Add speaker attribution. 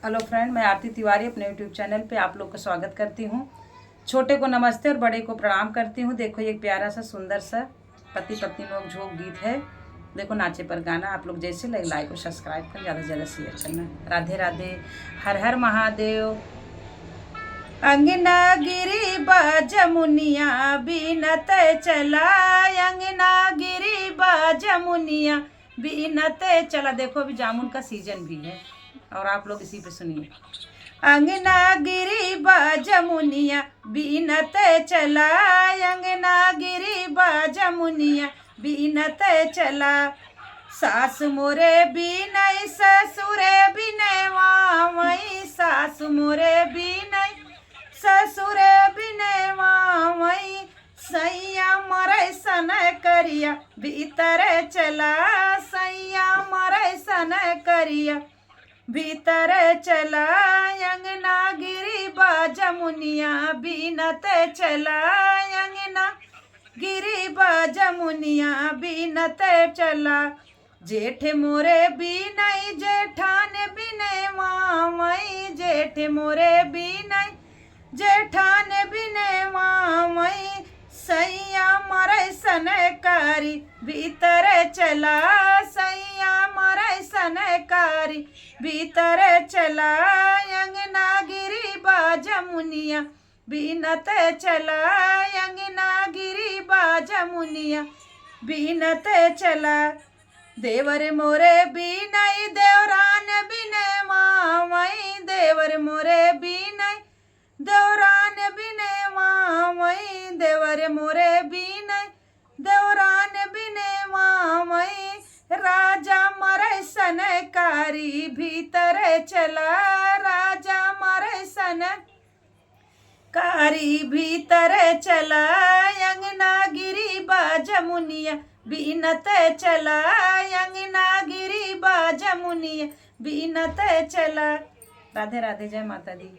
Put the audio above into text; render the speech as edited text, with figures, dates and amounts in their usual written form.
Speaker 1: Hello friend, मैं आरती तिवारी अपने YouTube channel पे आप लोग का स्वागत करती हूँ। छोटे को नमस्ते और बड़े को प्रणाम करती हूँ। देखो, ये एक प्यारा सा सुंदर सा पति पत्नी नोक झोंक गीत है। देखो, नाचे पर गाना। आप लोग जैसे लगे लाइक और सब्सक्राइब कर, ज़्यादा से ज़्यादा शेयर करना। राधे राधे, हर हर महादेव। अंगना गिरी बा जमुनिया बीनत चला, अंगना गिरी बा जमुनिया बीनत चला। देखो, अभी जामुन का सीजन भी है और आप लोग इसी पे सुनिए। अंगना गिरी बा जमुनिया बीनत चला, अंगना गिरी बा जमुनिया बीनत चला। सास मोरे बीनई ससुरे बिनय वामई, सास मोरे बिनई ससुरे बिनय वामई। सैया मरै सन करिया भीतर चला, सैया मरै सन करिया भीतर चला। अंगना गिरी बा जमुनिया बीनत चला, अंगना गिरी बा जमुनिया बीनत चला। जेठ मोरे बीनई जेठान बिनय मामई, जेठ मोरे बीनई जेठान बिनय मामई। सैया मरै सन कारी भीतर चला, सैया मरै सन कारी भीतर चला। अंगना गिरी बा जमुनिया बीनत चला, अंगना गिरी बा जमुनिया बीनत चला। देवर मोरे बीनई देवरान बिनय मामई, देवर मोरे बीनई देवरान बिनय मामई, देवर मोरे बीनई देवरान बिनय मामई। राजा मरै सन कारी भीतर चला, राजा मरै सन कारी भीतर चला। अंगना गिरी बा जमुनिया बीनत चला, अंगना गिरी बा जमुनिया बीनत चला। राधे राधे, जय माता दी।